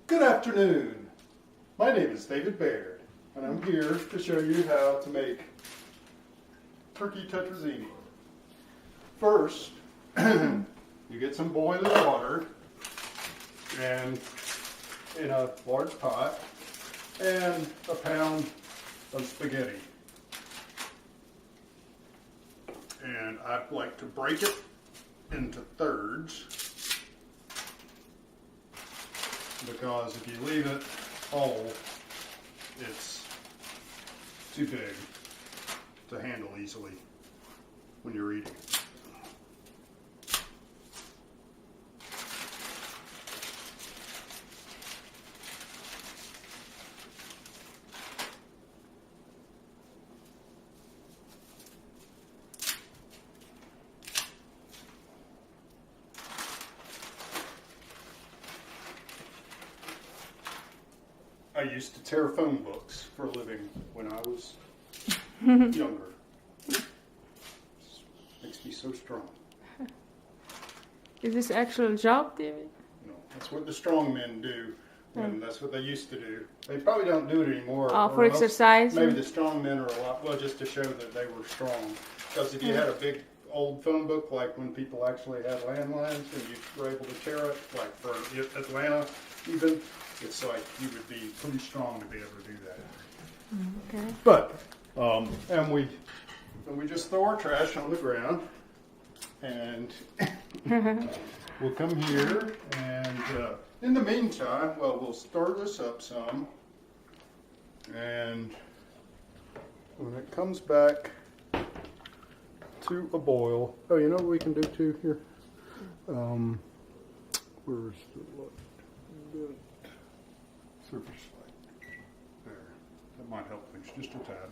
Good afternoon. My name is David Baird, and I'm here to show you how to make turkey tetrazzini. First, you get some boiling water and in a large pot and a pound of spaghetti. And I like to break it into thirds because if you leave it whole, it's too big to handle easily when you're eating it. I used to tear phone books for a living when I was younger. Makes me so strong. Is this actual job, David? No, that's what the strong men do, and that's what they used to do. They probably don't do it anymore. For exercise? Maybe the strong men are a lot, well, just to show that they were strong. Because if you had a big old phone book, like when people actually had landlines and you were able to tear it, like for Atlanta even, it's like you would be pretty strong to be able to do that. Okay. But, and we just throw our trash on the ground, and we'll come here, and in the meantime, well, we'll stir this up some, and when it comes back to a boil, oh, you know what we can do too here? Where's the surface light? There. That might help things just a tad.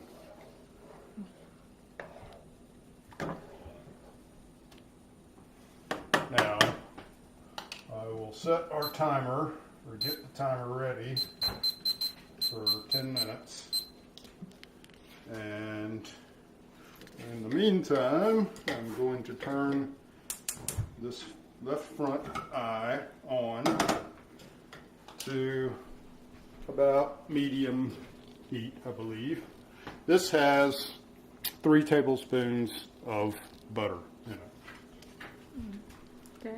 Now, I will set our timer, or get the timer ready for 10 minutes. And in the meantime, I'm going to turn this left front eye on to about medium heat, I believe. This has 3 tablespoons of butter in it. Okay.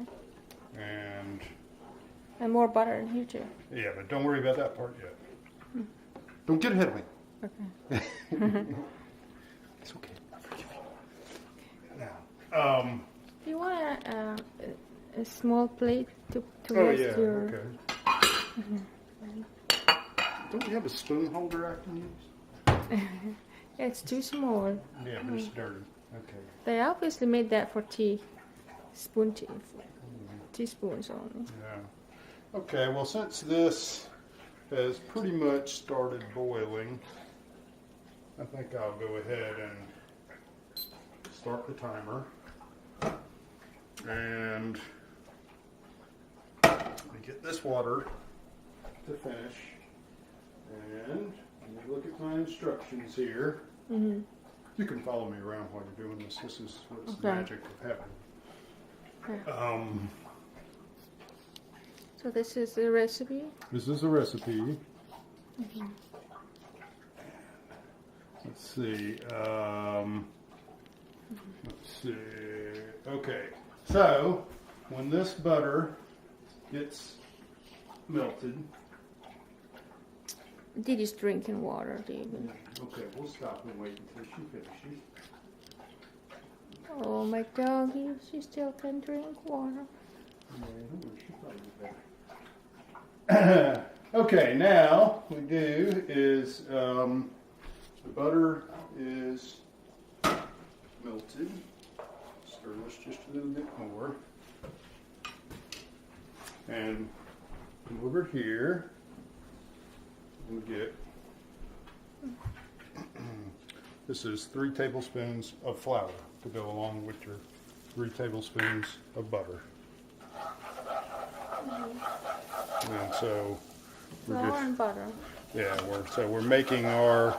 And more butter in here too. yeah, but don't worry about that part yet. Don't get ahead of me. Okay. It's okay. I forgive you. Now, Do you want a small plate to oh rest yeah, your... okay. Don't you have a spoon holder I can use? It's too small. Yeah, but it's dirty. Okay. They obviously made that for teaspoons only. Yeah. Okay, well, since this has pretty much started boiling, I think I'll go ahead and start the timer. And we get this water to finish. And let me look at my instructions here. Mm-hmm. You can follow me around while you're doing this. This is what's the Okay. magic of having. Okay. So this is the recipe? This is a recipe. Mm-hmm. Let's see. Let's see. Okay. So when this butter gets melted. Did you drinking water, David? Okay, we'll stop and wait until she finishes. Oh, my doggy, she still can drink water. Okay, now what we do is the butter is melted. Stir this just a little bit more. And over here, we get, this is 3 tablespoons of flour to go along with your 3 tablespoons of butter. And so Flour and butter. Yeah, we're making our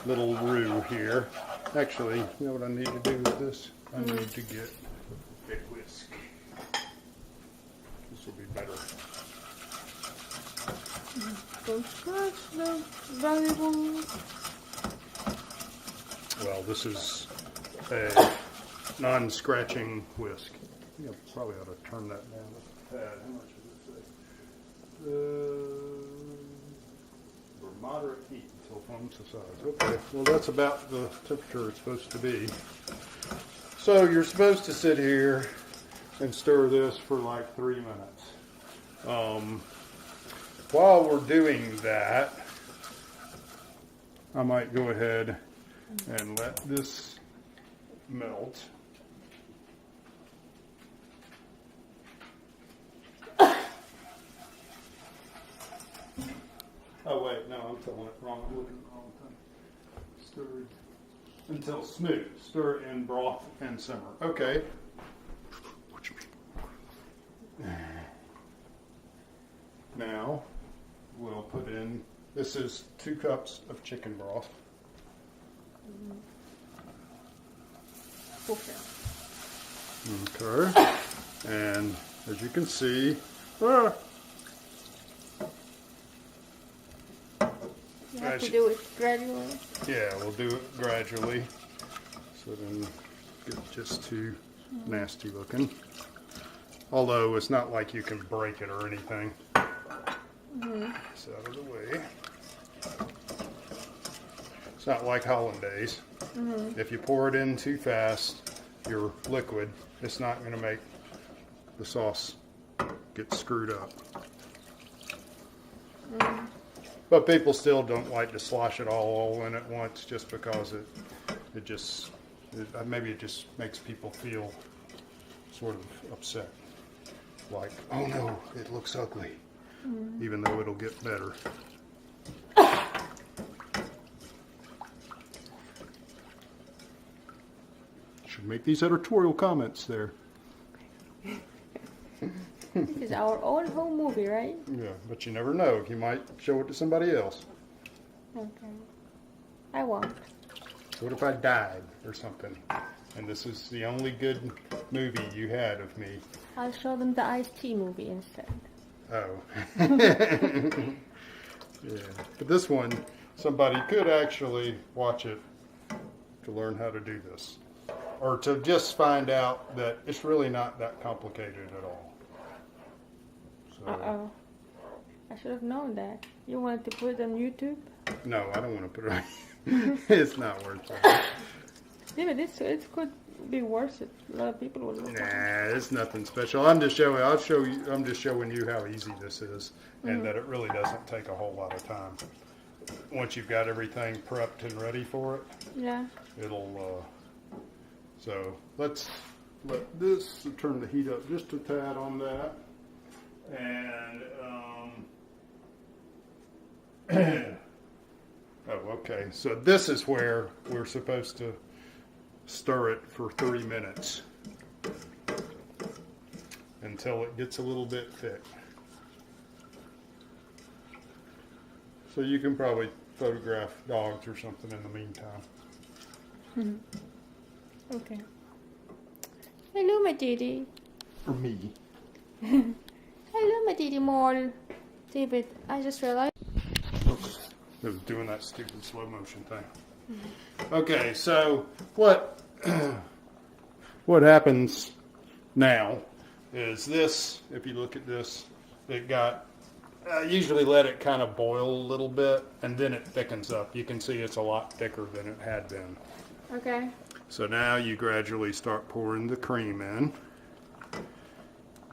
little roux here. Actually, you know what I need to do with this? I need to get a whisk. This will be better. Don't scratch the valuable. Well, this is a non-scratching whisk. I think I probably ought to turn that down a tad. How much does it say? For moderate heat until foam subsides. Okay, well that's about the temperature it's supposed to be. So you're supposed to sit here and stir this for like 3 minutes. While we're doing that, I might go ahead and let this melt. Oh wait, no, I'm telling it wrong. I'm looking at the wrong thing. Stir until smooth. Stir in broth and simmer. Okay. Now we'll put in. This is 2 cups of chicken broth. Okay. And as you can see, You have to do it gradually. yeah, we'll do it gradually. So then get just too nasty looking. Although it's not like you can break it or anything. It's out of the way. It's not like hollandaise. If you pour it in too fast, your liquid, it's not going to make the sauce get screwed up. But people still don't like to slosh it all in at once just because maybe it just makes people feel sort of upset. Like, oh no, it looks ugly. Even though it'll get better. Should make these editorial comments there. This is our own home movie, right? Yeah, but you never know. You might show it to somebody else. Okay. I won't. What if I died or something? And this is the only good movie you had of me. I'll show them the Ice-T movie instead. Oh. Yeah. But this one, somebody could actually watch it to learn how to do this. Or to just find out that it's really not that complicated at all. So, Uh-oh. I should have known that. You wanted to put it on YouTube? no, I don't want to put it on. It's not worth it. Yeah, but it could be worth it. A lot of people would look at it. Nah, it's nothing special. I'm just showing you how easy this is, and that it really doesn't take a whole lot of time. Once you've got everything prepped and ready for it, Yeah. it'll. So let's let this turn the heat up just a tad on that, and oh, okay. So this is where we're supposed to stir it for 3 minutes until it gets a little bit thick. So you can probably photograph dogs or something in the meantime. Okay. Hello, my daddy. For me. Hello, my daddy Mole. David, I just realized. It was doing that stupid slow motion thing. Okay, so what happens now is this, if you look at this, it got, I usually let it kind of boil a little bit and then it thickens up. You can see it's a lot thicker than it had been. Okay. So now you gradually start pouring the cream in.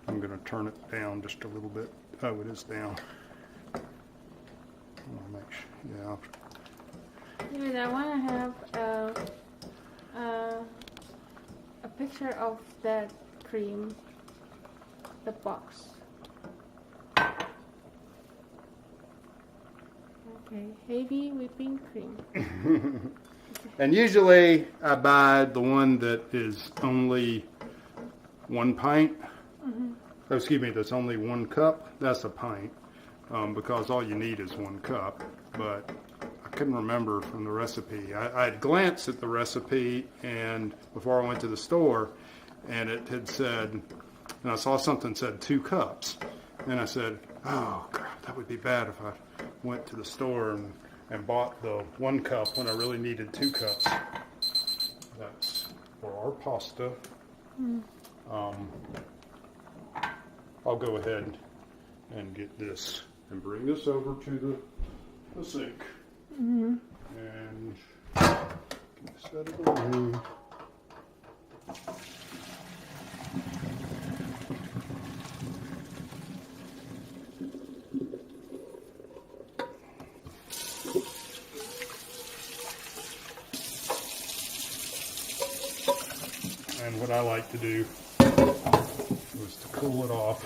I'm going to turn it down just a little bit. Oh, it is down. I want to make sure, yeah. David, I want to have a picture of that cream, the box. Okay, heavy whipping cream. And usually I buy the one that is only 1 pint. Oh, excuse me, that's only 1 cup. That's a pint because all you need is 1 cup. But I couldn't remember from the recipe. I had glanced at the recipe and before I went to the store, and it had said, and I saw something said 2 cups. And I said, oh, crap, that would be bad if I went to the store and bought the 1 cup when I really needed 2 cups. That's for our pasta. I'll go ahead and get this and bring this over to the sink. And get this out of the way. And what I like to do is to cool it off.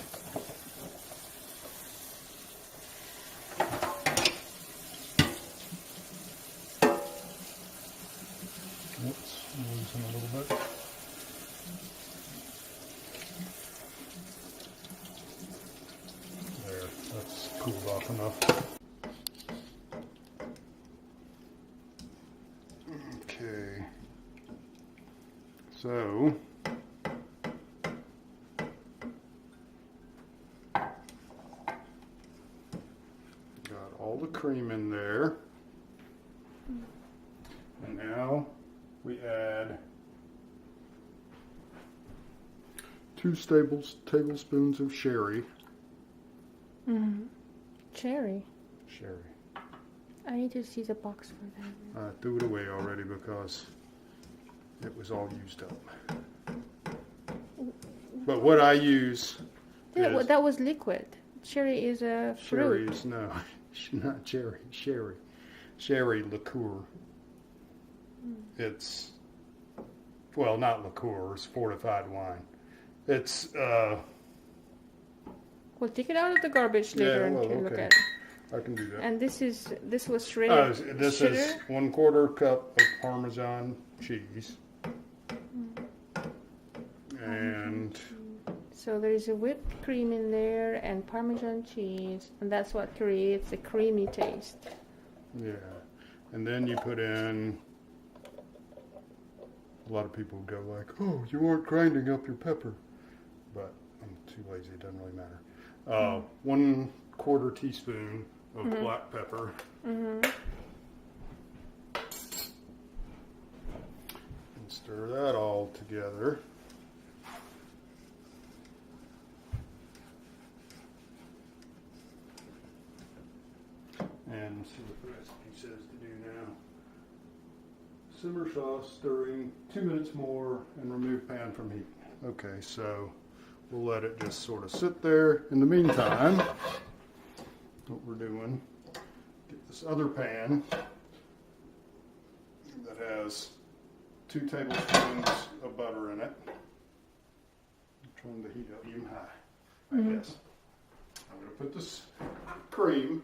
Oops, I'm losing a little bit. There, that's cooled off enough. Okay. So, got all the cream in there. And now we add 2 tablespoons of sherry. Cherry. Sherry. I need to see the box for that. I threw it away already because it was all used up. But what I use is... That was liquid. Cherry is a fruit. Sherry is, no, not cherry, sherry. Sherry liqueur. It's, well, not liqueur, it's fortified wine. It's, We'll take it out of the garbage later and look at it. I can do that. And this was shredded This sugar? is 1/4 cup of Parmesan cheese. And So there is a whipped cream in there and Parmesan cheese, and that's what creates a creamy taste. yeah, and then you put in, a lot of people go like, oh, you aren't grinding up your pepper. But I'm too lazy, it doesn't really matter. 1/4 teaspoon of black pepper. And stir that all together. And see what the recipe says to do now. Simmer sauce, stirring 2 minutes more, and remove pan from heat. Okay, so we'll let it just sort of sit there. In the meantime, what we're doing, get this other pan that has 2 tablespoons of butter in it. I'm trying to heat up even high, I guess. I'm going to put this cream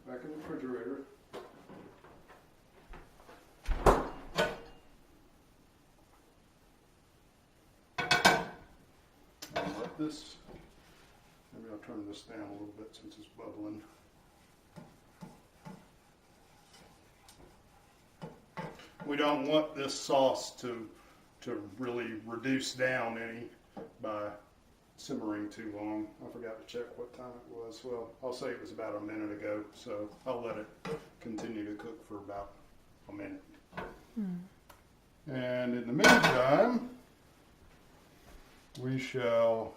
back in the refrigerator. I'll let this, maybe I'll turn this down a little bit since it's bubbling. We don't want this sauce to really reduce down any by simmering too long. I forgot to check what time it was. Well, I'll say it was about a minute ago, so I'll let it continue to cook for about a minute. And in the meantime, we shall,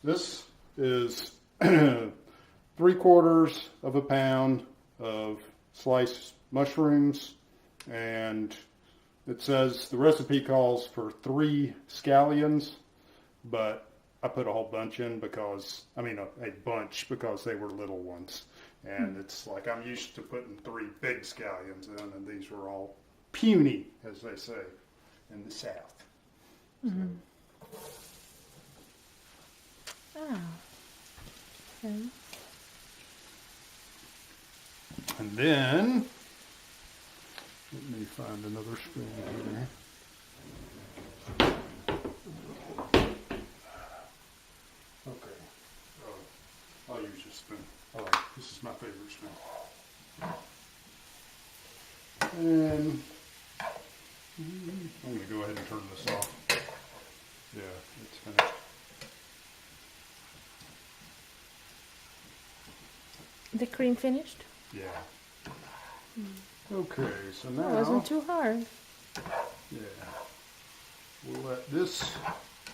this is 3/4 of a pound of sliced mushrooms, and it says the recipe calls for 3 scallions, but I put a whole bunch in because, a bunch because they were little ones. And it's like I'm used to putting 3 big scallions in, and these were all puny, as they say, in the South. Ah. Okay. And then, let me find another spoon here. Okay. I'll use this spoon. This is my favorite spoon. And I'm going to go ahead and turn this off. Yeah, it's finished. the cream finished? Yeah. Okay, so It now, wasn't too hard. yeah, we'll let this,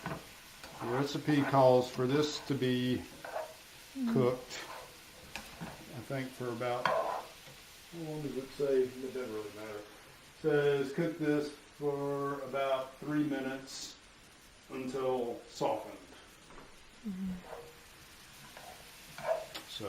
the recipe calls for this to be cooked, I think for about, how long does it say? It doesn't really matter. It says cook this for about 3 minutes until softened. So,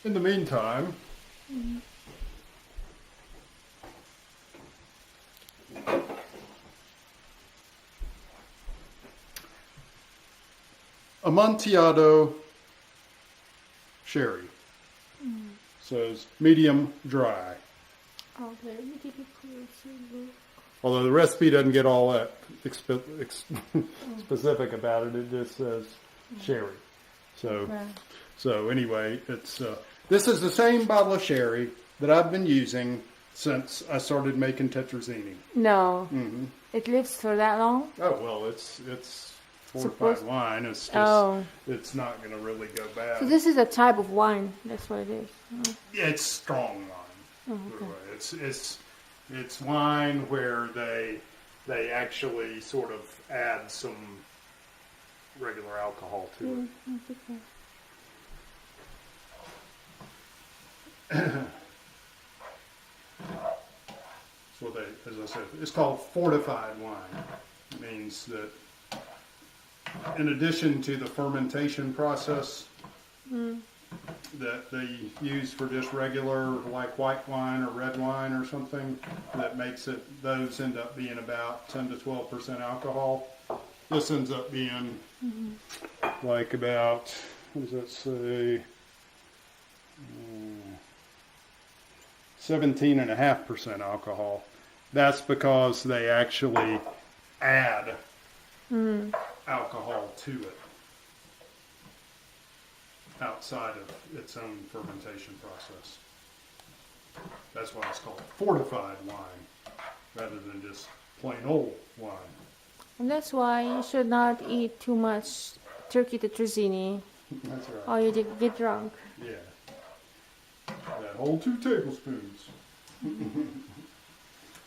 in the meantime, Amontillado sherry says medium dry. Okay, let me give you a closer look. Although the recipe doesn't get all that specific about it, it just says sherry. So, Okay. so anyway, it's this is the same bottle of sherry that I've been using since I started making tetrazzini. No, Mm-hmm. it lives for that long? Oh well, it's fortified Supposed- wine. It's just Oh. it's not going to really go bad. So this is a type of wine. That's what it is. Oh. Yeah, it's strong wine. Oh, okay. It's wine where they actually sort of add some regular alcohol to it. That's okay. So they, as I said, it's called fortified wine. It means that in addition to the fermentation process that they use for just regular like white wine or red wine or something, that makes it, those end up being about 10 to 12% alcohol. This ends up being like about, what does that say? 17.5% alcohol. That's because they actually add alcohol to it outside of its own fermentation process. That's why it's called fortified wine rather than just plain old wine. And that's why you should not eat too much turkey tetrazzini, That's right. or you get drunk. Yeah. That whole 2 tablespoons.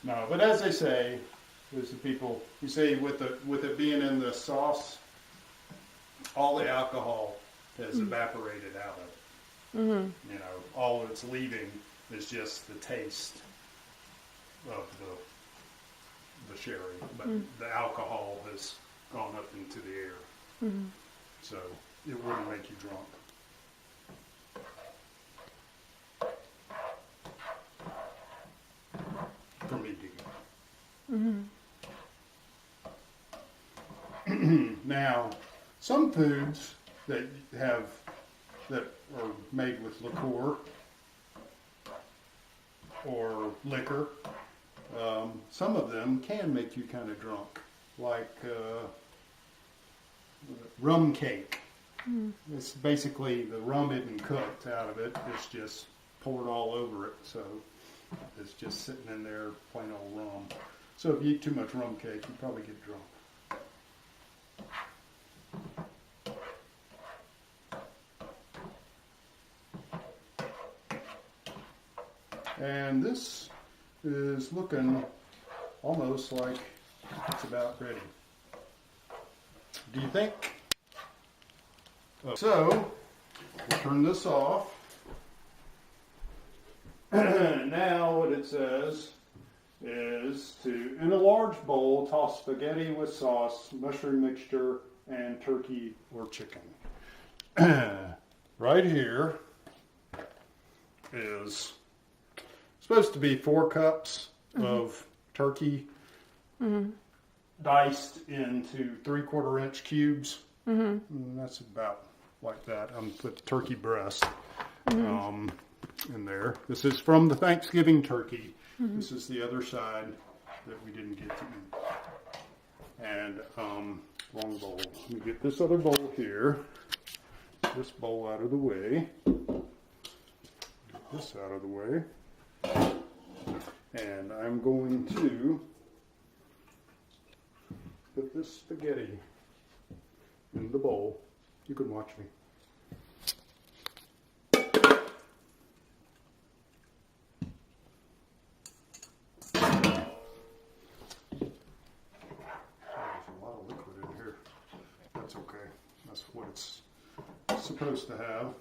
No, but as they say, there's the people, you say with it being in the sauce, all the alcohol has evaporated out of it. Mm-hmm. You know, all it's leaving is just the taste of the sherry, but the alcohol has gone up into the air, so it wouldn't make you drunk. For me to go. Now, some foods that are made with liqueur or liquor, some of them can make you kind of drunk, like rum cake. It's basically the rum isn't cooked out of it; it's just poured all over it, so it's just sitting in there, plain old rum. So if you eat too much rum cake, you probably get drunk. And this is looking almost like it's about ready. Do you think? So, we'll turn this off. Now what it says is to, in a large bowl, toss spaghetti with sauce, mushroom mixture, and turkey or chicken. Right here is supposed to be 4 cups of turkey diced into 3/4 inch cubes. And that's about like that. I'm put turkey breast in there. This is from the Thanksgiving turkey. This is the other side that we didn't get to eat. And Wrong bowl. Let me get this other bowl here. This bowl out of the way. Get this out of the way. And I'm going to put this spaghetti in the bowl. You can watch me. What it's supposed to have.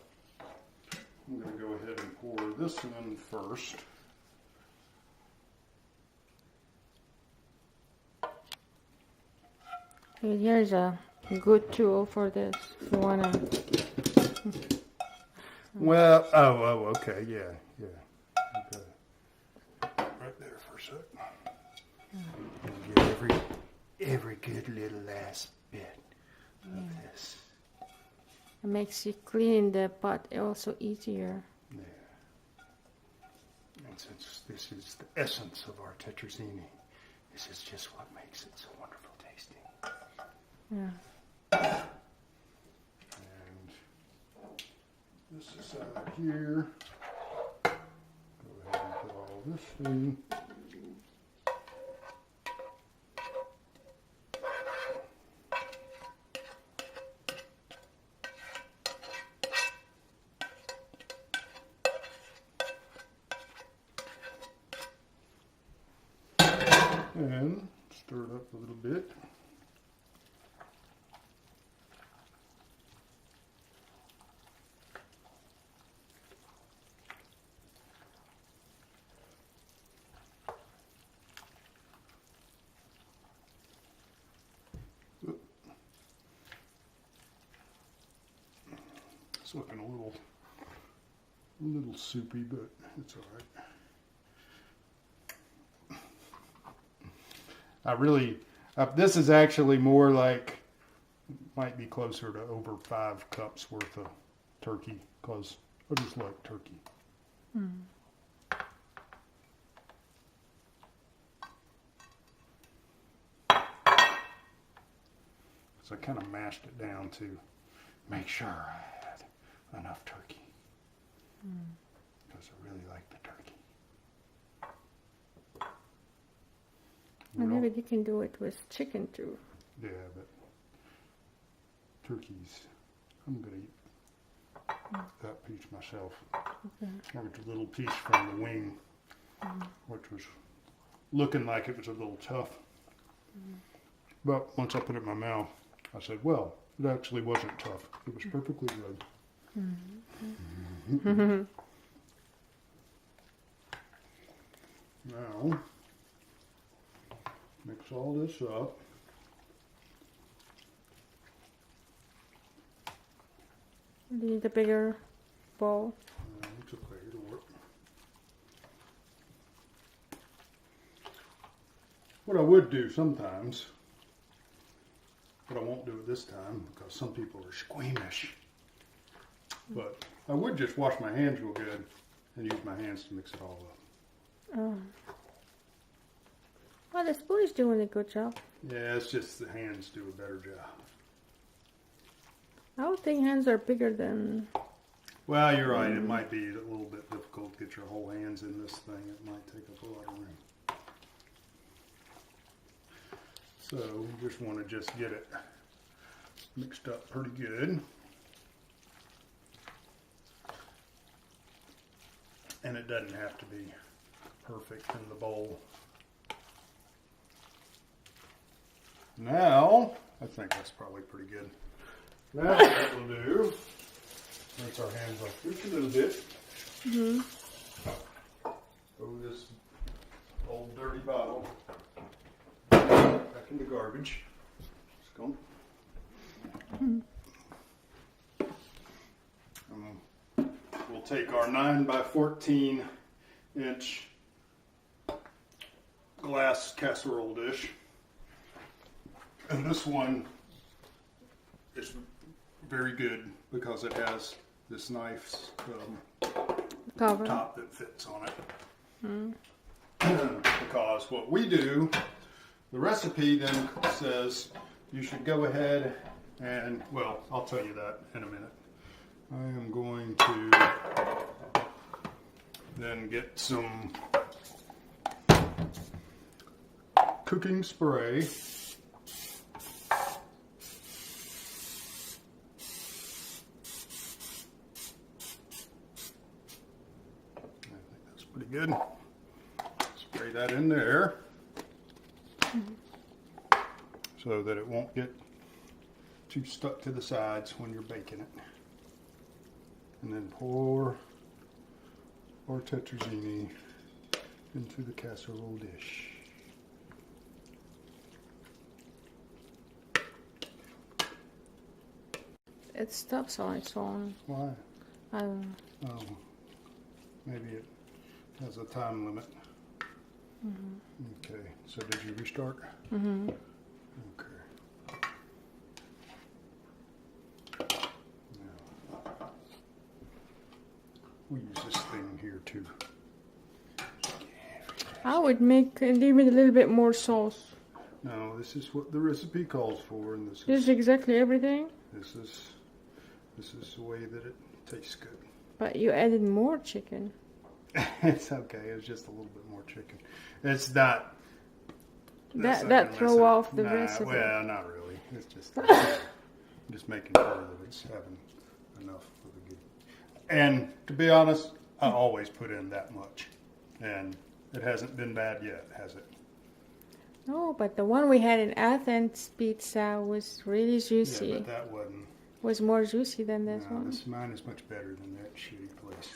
I'm going to go ahead and pour this in first. Here's a good tool for this. If you wanna. Well, okay, yeah. Okay. Right there for a sec. Get every good little last bit of this. It makes you clean the pot also easier. Yeah. And since this is the essence of our tetrazzini, this is just what makes it so wonderful tasting. Yeah. And this aside here. Go ahead and put all this in. And stir it up a little bit. It's looking a little soupy, but it's all right. This is actually more like, might be closer to over 5 cups worth of turkey, because I just like turkey. So I kind of mashed it down to make sure I had enough turkey, because I really like the turkey. And maybe you can do it with chicken too. Yeah, but turkeys, I'm going to eat that piece myself. Okay. I got a little piece from the wing, which was looking like it was a little tough. But once I put it in my mouth, I said, well, it actually wasn't tough. It was perfectly good. Now, mix all this up. Do you need a bigger bowl? It's okay, it'll work. What I would do sometimes, but I won't do it this time because some people are squeamish. But I would just wash my hands real good and use my hands to mix it all up. Oh. Well, the spoon is doing a good job. Yeah, it's just the hands do a better job. I would think hands are bigger than... Well, you're right. It might be a little bit difficult to get your whole hands in this thing. It might take up a lot of room. So you just want to just get it mixed up pretty good. And it doesn't have to be perfect in the bowl. Now, I think that's probably pretty good. Now what we'll do, rinse our hands off just a little bit. Throw this old dirty bottle back in the garbage. It's gone. We'll take our 9 by 14 inch glass casserole dish. And this one is very good because it has this nice cover top that fits on it. Because what we do, the recipe then says you should go ahead and, well, I'll tell you that in a minute. I am going to then get some cooking spray. Pretty good. Spray that in there so that it won't get too stuck to the sides when you're baking it. And then pour our tetrazzini into the casserole dish. It stops on its own. Why? I don't know. Oh, maybe it has a time limit. Okay, so did you restart? Okay. Now, we use this thing here too. I would make leave it a little bit more sauce. No, this is what the recipe calls for, and this This is exactly everything. This is the way that it tastes good. But you added more chicken. It's okay. It's just a little bit more chicken. It's not. That throw off the nah, recipe. Well, not really. It's just just making sure that it's having enough for the good. And to be honest, I always put in that much, and it hasn't been bad yet, has it? No, but the one we had in Athens pizza was really juicy. Yeah, but that wasn't. Was more juicy than this No, one. mine is much better than that shitty place.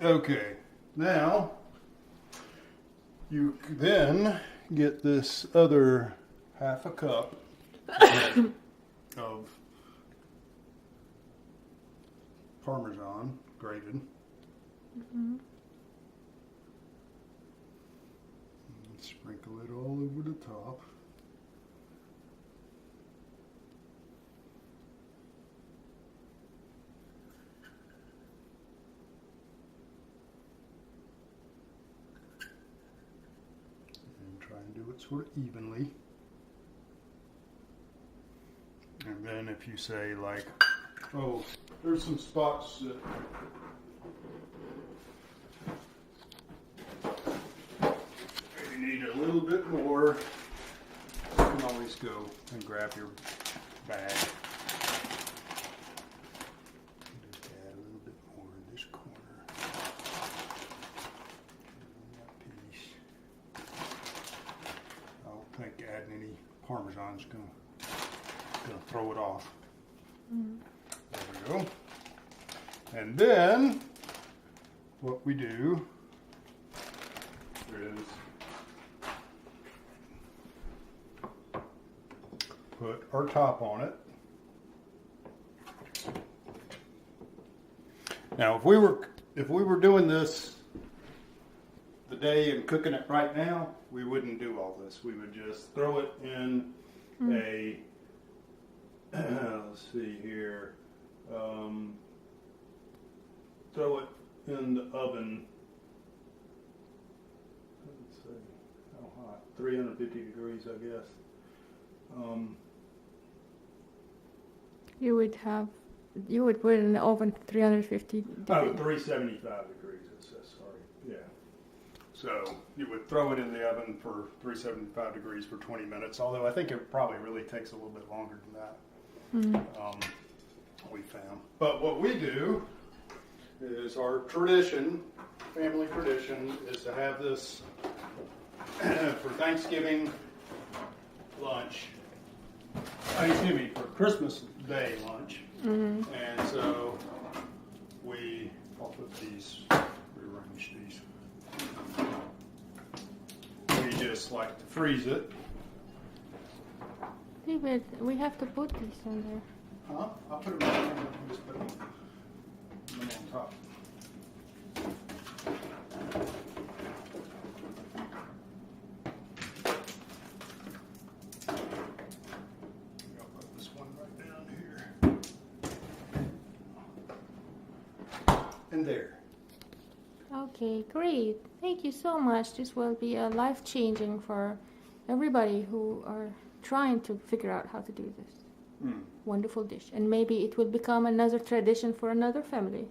Okay, now you then get this other half a cup of Parmesan grated. Sprinkle it all over the top. And try and do it sort of evenly. And then if you say like, oh, there's some spots that need a little bit more, you can always go and grab your bag. Just add a little bit more in this corner. That piece. I don't think adding any Parmesan is gonna throw it off. There we go. And then what we do is put our top on it. Now, if we were doing this the day and cooking it right now, we wouldn't do all this. We would just throw it in a let's see here, throw it in the oven. Let's see how hot, 350 degrees, I guess. You would put it in the oven 350 degrees. 375 degrees, it says, sorry. Yeah. So you would throw it in the oven for 375 degrees for 20 minutes, although I think it probably really takes a little bit longer than that. We found. But what we do is our tradition, family tradition, is to have this for Thanksgiving lunch. For Christmas Day lunch. And so I'll put these, rearrange these. We just like to freeze it. David, we have to put this in there. Huh? I'll put them on, just put them on top. And there. Okay, great. Thank you so much. This will be life-changing for everybody who are trying to figure out how to do this. Mm. Wonderful dish. And maybe it will become another tradition for another family.